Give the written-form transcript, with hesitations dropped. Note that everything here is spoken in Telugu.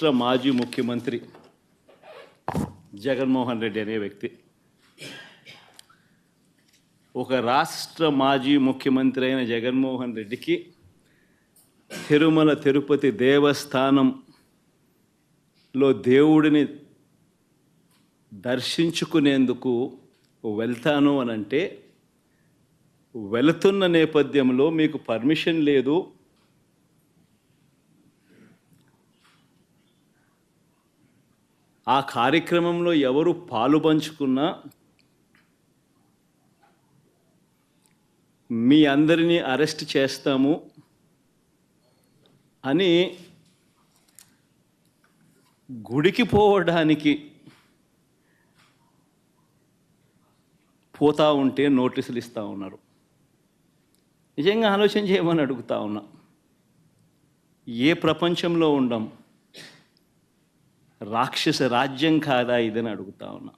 రాష్ట్ర మాజీ ముఖ్యమంత్రి జగన్మోహన్ రెడ్డి అనే వ్యక్తి, ఒక రాష్ట్ర మాజీ ముఖ్యమంత్రి అయిన జగన్మోహన్ రెడ్డికి తిరుమల తిరుపతి దేవస్థానంలో దేవుడిని దర్శించుకునేందుకు వెళ్తాను అనంటే, వెళుతున్న నేపథ్యంలో మీకు పర్మిషన్ లేదు, ఆ కార్యక్రమంలో ఎవరు పాలుపంచుకున్నా మీ అందరినీ అరెస్ట్ చేస్తాము అని గుడికి పోవడానికి పోతా ఉంటే నోటీసులు ఇస్తూ ఉన్నారు. నిజంగా ఆలోచన చేయమని అడుగుతా ఉన్నా. ఏ ప్రపంచంలో ఉండం? రాక్షస రాజ్యం కాదా ఇదని అడుగుతా ఉన్నా.